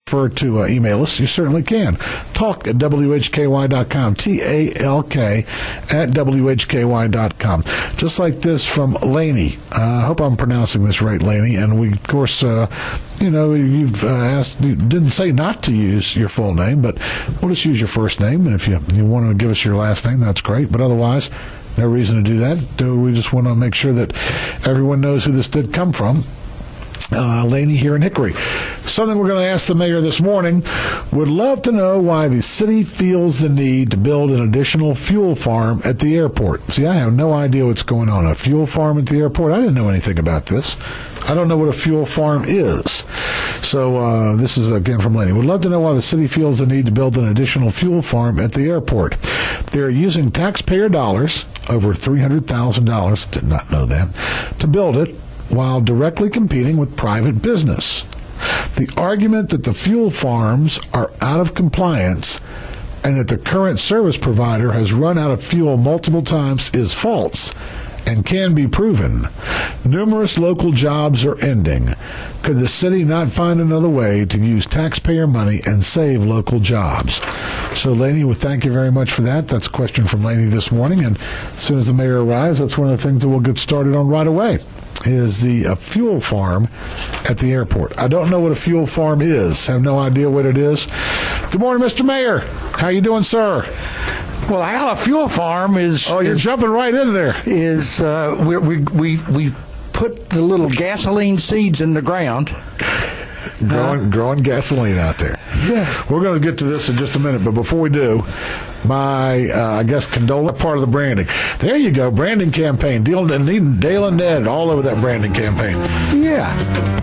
prefer to email us, you certainly can. Talk at WHKY.com. TALK at WHKY.com. Just like this from Laney. I hope I'm pronouncing this right, Laney. And we, of course, you've asked, you didn't say not to use your full name, but we'll just use your first name. And if you want to give us your last name, that's great. But otherwise, no reason to do that. We just want to make sure that everyone knows who this did come from. Laney here in Hickory. Something we're going to ask the mayor this morning. Would love to know why the city feels the need to build an additional fuel farm at the airport. See, I have no idea what's going on. A fuel farm at the airport? I didn't know anything about this. I don't know what a fuel farm is. So this is, again, from Laney. Would love to know why the city feels the need to build an additional fuel farm at the airport. They're using taxpayer dollars, over $300,000, did not know that, to build it, while directly competing with private business. The argument that the fuel farms are out of compliance and that the current service provider has run out of fuel multiple times is false and can be proven. Numerous local jobs are ending. Could the city not find another way to use taxpayer money and save local jobs? So, Laney, well, thank you very much for that. That's a question from Laney this morning, and as soon as the mayor arrives, that's one of the things that we'll get started on right away, is the fuel farm at the airport. I don't know what a fuel farm is. Have no idea what it is. Good morning, Mr. Mayor. How you doing, sir? Well, Hal, a fuel farm is... Oh, you're jumping right in there. ...is we put the little gasoline seeds in the ground. Growing gasoline out there. Yeah. We're going to get to this in just a minute, but before we do, my, I guess, condolence part of the branding. There you go, branding campaign. Dale and Ned all over that branding campaign. Yeah.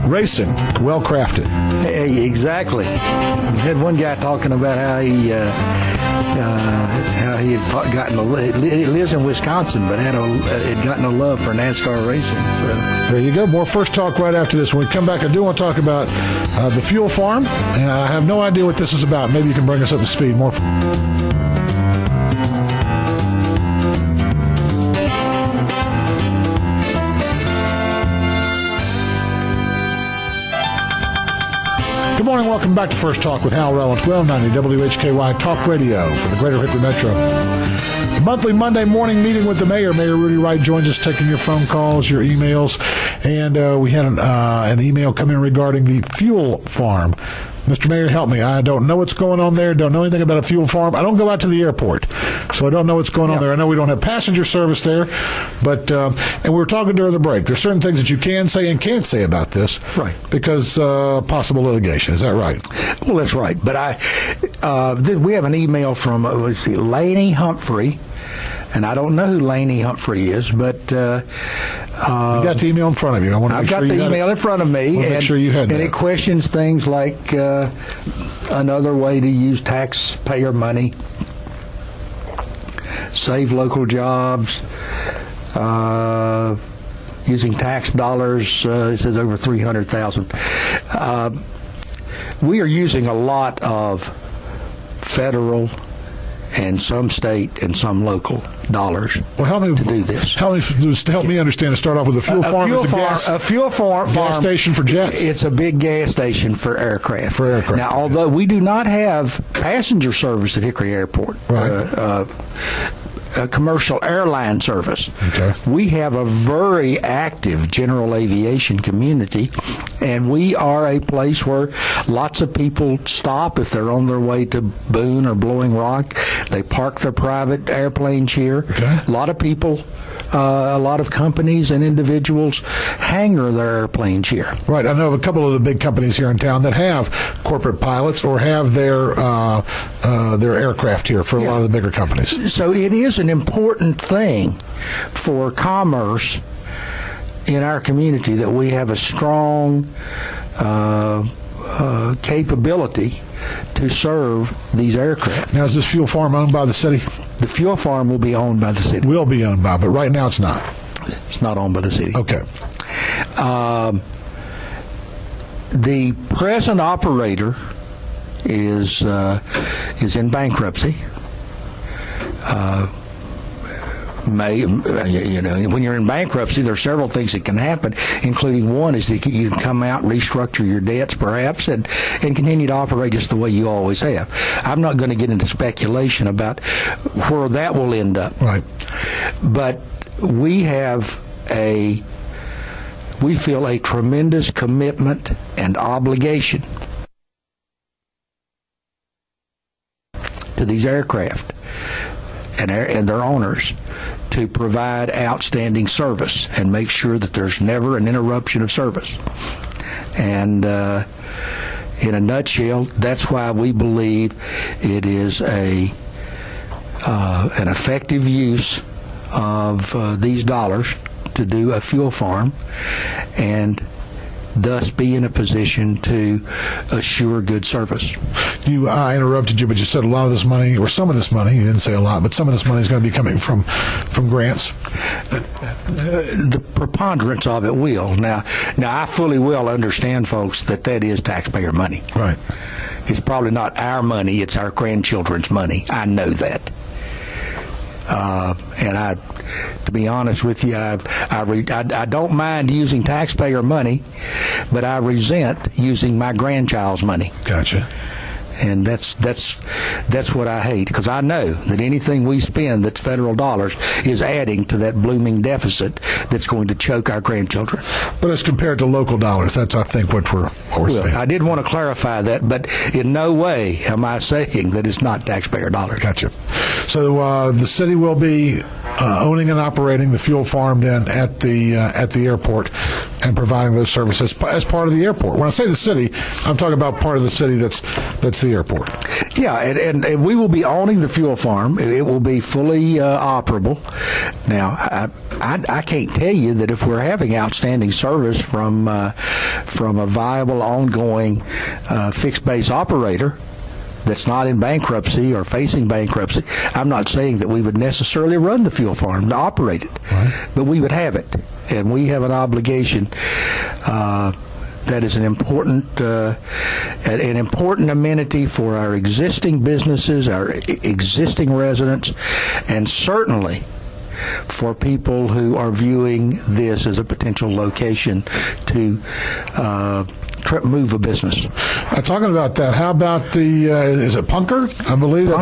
Racing, well crafted. Hey, exactly. We had one guy talking about how he had gotten he lives in Wisconsin, but had gotten a love for NASCAR racing. So there you go. More First Talk right after this. When we come back, I do want to talk about the fuel farm. And I have no idea what this is about. Maybe you can bring us up to speed. More. Good morning. Welcome back to First Talk with Hal Row on 1290 WHKY Talk Radio for the Greater Hickory Metro. Monthly Monday morning meeting with the mayor. Mayor Rudy Wright joins us, taking your phone calls, your emails, and we had an email come in regarding the fuel farm. Mr. Mayor, help me. I don't know what's going on there. Don't know anything about a fuel farm. I don't go out to the airport, so I don't know what's going on there. I know we don't have passenger service there, but and we were talking during the break. There's certain things that you can say and can't say about this, right? Because possible litigation. Is that right? Well, that's right. But we have an email from Laney Humphrey. And I don't know who Laney Humphrey is, but you got the email in front of you. I've got the email in front of me, and make sure you had that. And it questions things like another way to use taxpayer money, save local jobs, using tax dollars. It says over $300,000. We are using a lot of federal and some state and some local dollars to do this. Help me understand. To start off with, a fuel farm is a fuel farm gas station for jets. It's a big gas station for aircraft. Now, although we do not have passenger service at Hickory Airport, right. Commercial airline service. Okay. We have a very active general aviation community, and we are a place where lots of people stop if they're on their way to Boone or Blowing Rock. They park their private airplanes here. Okay. A lot of people, a lot of companies and individuals hangar their airplanes here. Right. I know of a couple of the big companies here in town that have corporate pilots or have their aircraft here for a lot of the bigger companies. So it is an important thing for commerce in our community that we have a strong capability to serve these aircraft. Now, is this fuel farm owned by the city? The fuel farm will be owned by the city. Will be owned by, but right now it's not. It's not owned by the city. Okay. The present operator is in bankruptcy. when you're in bankruptcy, there are several things that can happen, including one is that you can come out, restructure your debts perhaps, and continue to operate just the way you always have. I'm not going to get into speculation about where that will end up. Right. But we feel a tremendous commitment and obligation to these aircraft and their owners to provide outstanding service and make sure that there's never an interruption of service. And in a nutshell, that's why we believe it is an effective use of these dollars to do a fuel farm and thus be in a position to assure good service. I interrupted you, but you said a lot of this money, or some of this money, you didn't say a lot, but some of this money is going to be coming from grants. The preponderance of it will. Now I fully well understand, folks, that is taxpayer money. Right. It's probably not our money, it's our grandchildren's money. I know that. And to be honest with you, I don't mind using taxpayer money, but I resent using my grandchild's money. Gotcha. And that's what I hate, because I know that anything we spend that's federal dollars is adding to that blooming deficit that's going to choke our grandchildren. But as compared to local dollars, that's, I think, what we're saying. I did want to clarify that, but in no way am I saying that it's not taxpayer dollars. Gotcha. So the city will be owning and operating the fuel farm then at the airport and providing those services as part of the airport. When I say the city, I'm talking about part of the city that's the airport. Yeah, and we will be owning the fuel farm. It will be fully operable. Now, I can't tell you that if we're having outstanding service from a viable, ongoing fixed base operator that's not in bankruptcy or facing bankruptcy, I'm not saying that we would necessarily run the fuel farm to operate it, right, but we would have it, and we have an obligation that is an important amenity for our existing businesses, our existing residents, and certainly for people who are viewing this as a potential location to move a business. Talking about that, how about is it Punker? I believe that's